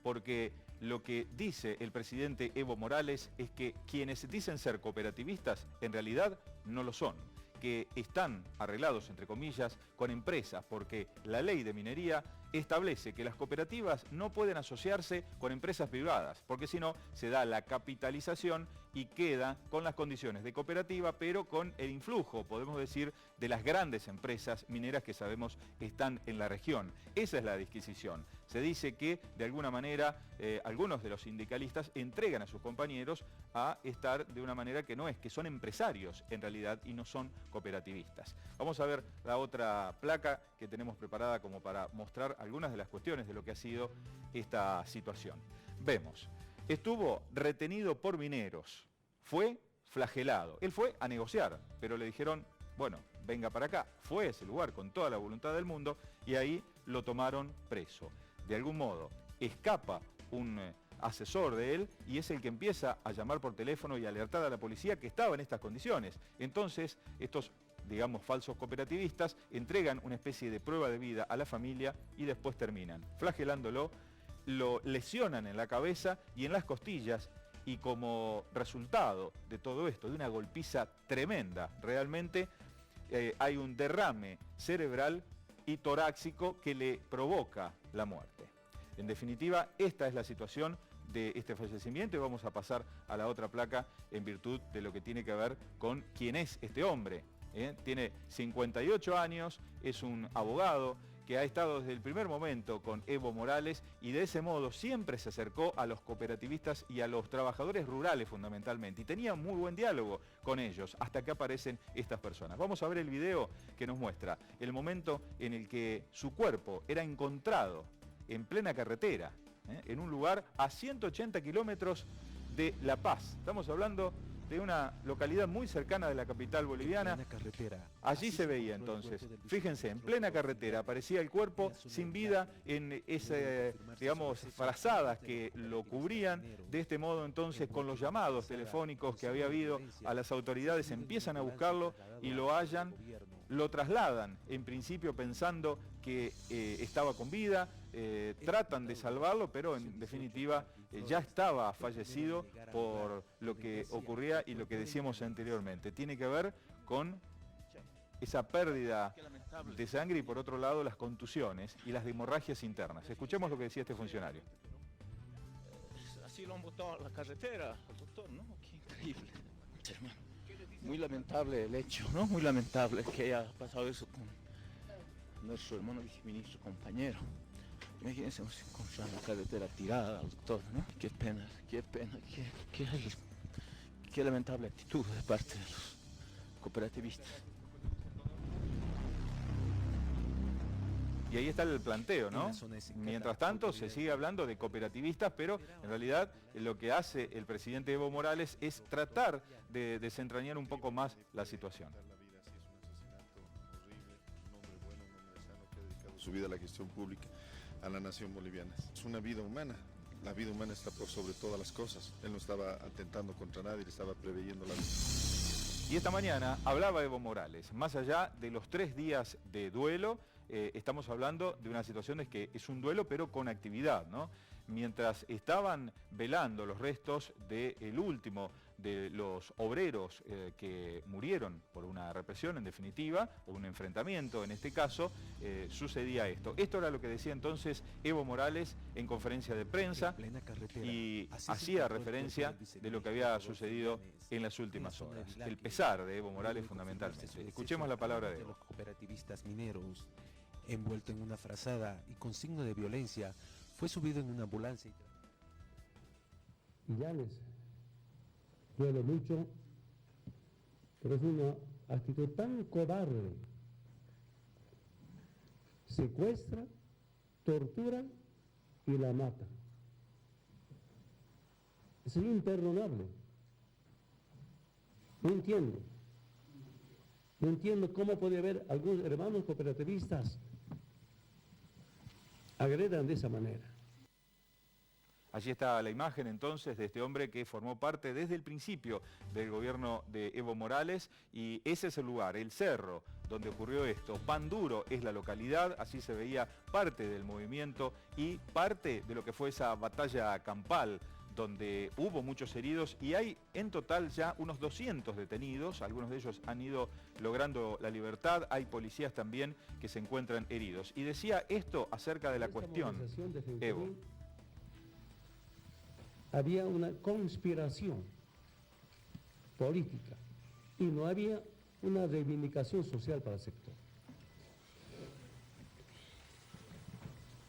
porque lo que dice el presidente Evo Morales es que quienes dicen ser cooperativistas en realidad no lo son, que están arreglados, entre comillas, con empresas, porque la ley de minería establece que las cooperativas no pueden asociarse con empresas privadas, porque si no se da la capitalización y queda con las condiciones de cooperativa, pero con el influjo, podemos decir, de las grandes empresas mineras que sabemos están en la región. Esa es la disquisición. Se dice que, de alguna manera, algunos de los sindicalistas entregan a sus compañeros a estar de una manera que no es, que son empresarios en realidad y no son cooperativistas. Vamos a ver la otra placa que tenemos preparada como para mostrar algunas de las cuestiones de lo que ha sido esta situación. Vemos, estuvo retenido por mineros, fue flagelado. Él fue a negociar, pero le dijeron, bueno, venga para acá. Fue a ese lugar con toda la voluntad del mundo y ahí lo tomaron preso. De algún modo, escapa un asesor de él y es el que empieza a llamar por teléfono y alertar a la policía que estaba en estas condiciones. Entonces, estos, digamos, falsos cooperativistas entregan una especie de prueba de vida a la familia y después terminan flagelándolo, lo lesionan en la cabeza y en las costillas, y como resultado de todo esto, de una golpiza tremenda, realmente hay un derrame cerebral y torácico que le provoca la muerte. En definitiva, esta es la situación de este fallecimiento y vamos a pasar a la otra placa en virtud de lo que tiene que ver con quién es este hombre. Tiene 58 años, es un abogado que ha estado desde el primer momento con Evo Morales y de ese modo siempre se acercó a los cooperativistas y a los trabajadores rurales fundamentalmente y tenía muy buen diálogo con ellos hasta que aparecen estas personas. Vamos a ver el video que nos muestra el momento en el que su cuerpo era encontrado en plena carretera, en un lugar a 180 kilómetros de La Paz. Estamos hablando de una localidad muy cercana de la capital boliviana. Allí se veía entonces, fíjense, en plena carretera aparecía el cuerpo sin vida en esas, digamos, frazadas que lo cubrían. De este modo entonces, con los llamados telefónicos que había habido a las autoridades, empiezan a buscarlo y lo hallan, lo trasladan en principio pensando que estaba con vida, tratan de salvarlo, pero en definitiva ya estaba fallecido por lo que ocurría y lo que decíamos anteriormente. Tiene que ver con esa pérdida de sangre y por otro lado las contusiones y las hemorragias internas. Escuchemos lo que decía este funcionario. Así lo han botado a la carretera, al doctor, ¿no? Qué increíble. Hermano, muy lamentable el hecho, ¿no? Muy lamentable que haya pasado eso con nuestro hermano viceministro, compañero. Imagínense encontrar en la carretera tirada al doctor, ¿no? Qué pena, qué lamentable actitud de parte de los cooperativistas. Y ahí está el planteo, ¿no? Mientras tanto se sigue hablando de cooperativistas, pero en realidad lo que hace el presidente Evo Morales es tratar de desentrañar un poco más la situación. Su vida a la gestión pública, a la nación boliviana. Es una vida humana. La vida humana está por sobre todas las cosas. Él no estaba atentando contra nadie, le estaba preveyendo la vida. Y esta mañana hablaba Evo Morales, más allá de los 3 días de duelo, estamos hablando de una situación de que es un duelo pero con actividad, ¿no? Mientras estaban velando los restos del último de los obreros que murieron por una represión en definitiva, o un enfrentamiento en este caso, sucedía esto. Esto era lo que decía entonces Evo Morales en conferencia de prensa y hacía referencia de lo que había sucedido en las últimas horas. El pesar de Evo Morales fundamentalmente. Escuchemos la palabra de Evo. Los cooperativistas mineros, envuelto en una frazada y con signo de violencia, fue subido en una ambulancia y ya les duele mucho, pero es una actitud tan cobarde. Secuestra, tortura y la mata. Es imperdonable. No entiendo cómo puede haber algunos hermanos cooperativistas agredan de esa manera. Allí está la imagen entonces de este hombre que formó parte desde el principio del gobierno de Evo Morales, y ese es el lugar, el cerro donde ocurrió esto. Pan Duro es la localidad, así se veía parte del movimiento y parte de lo que fue esa batalla campal, donde hubo muchos heridos y hay en total ya unos 200 detenidos, algunos de ellos han ido logrando la libertad, hay policías también que se encuentran heridos. Y decía esto acerca de la cuestión, Evo. Había una conspiración política y no había una reivindicación social para el sector.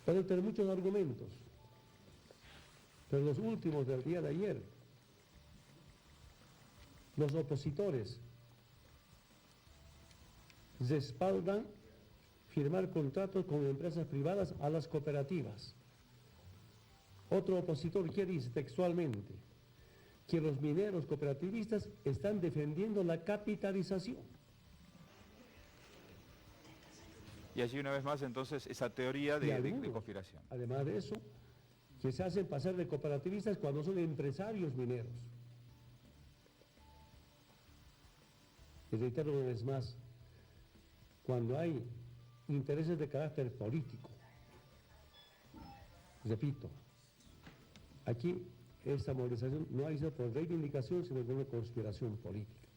Pueden tener muchos argumentos, pero los últimos del día de ayer, los opositores respaldan firmar contratos con empresas privadas a las cooperativas. Otro opositor quiere dice textualmente que los mineros cooperativistas están defendiendo la capitalización. Y allí una vez más entonces esa teoría de conspiración. Además de eso, que se hacen pasar de cooperativistas cuando son empresarios mineros. Y reitero una vez más, cuando hay intereses de carácter político, repito, aquí esta movilización no ha sido por reivindicación, sino por una conspiración política.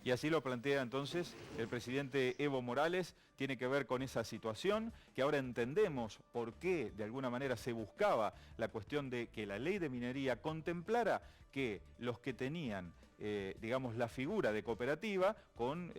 Y así lo plantea entonces el presidente Evo Morales, tiene que ver con esa situación, que ahora entendemos por qué de alguna manera se buscaba la cuestión de que la ley de minería contemplara que los que tenían, digamos, la figura de cooperativa con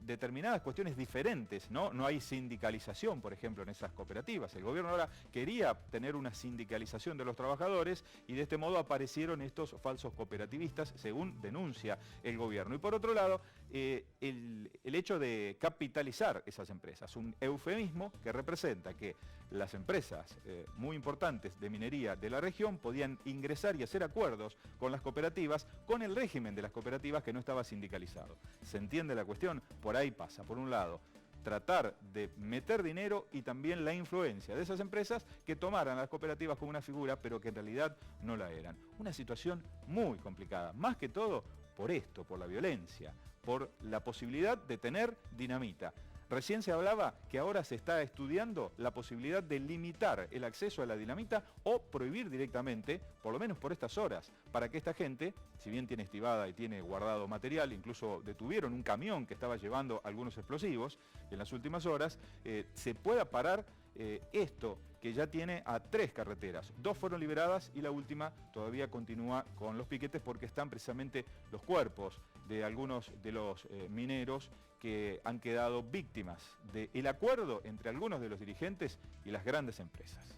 determinadas cuestiones diferentes, ¿no? No hay sindicalización, por ejemplo, en esas cooperativas. El gobierno ahora quería tener una sindicalización de los trabajadores y de este modo aparecieron estos falsos cooperativistas, según denuncia el gobierno. Y por otro lado, el hecho de capitalizar esas empresas, un eufemismo que representa que las empresas muy importantes de minería de la región podían ingresar y hacer acuerdos con las cooperativas, con el régimen de las cooperativas que no estaba sindicalizado. ¿Se entiende la cuestión? Por ahí pasa, por un lado, tratar de meter dinero y también la influencia de esas empresas que tomaran a las cooperativas como una figura, pero que en realidad no la eran. Una situación muy complicada, más que todo por esto, por la violencia, por la posibilidad de tener dinamita. Recién se hablaba que ahora se está estudiando la posibilidad de limitar el acceso a la dinamita o prohibir directamente, por lo menos por estas horas, para que esta gente, si bien tiene estibada y tiene guardado material, incluso detuvieron un camión que estaba llevando algunos explosivos en las últimas horas, se pueda parar esto que ya tiene a 3 carreteras. 2 fueron liberadas y la última todavía continúa con los piquetes porque están precisamente los cuerpos de algunos de los mineros que han quedado víctimas del acuerdo entre algunos de los dirigentes y las grandes empresas.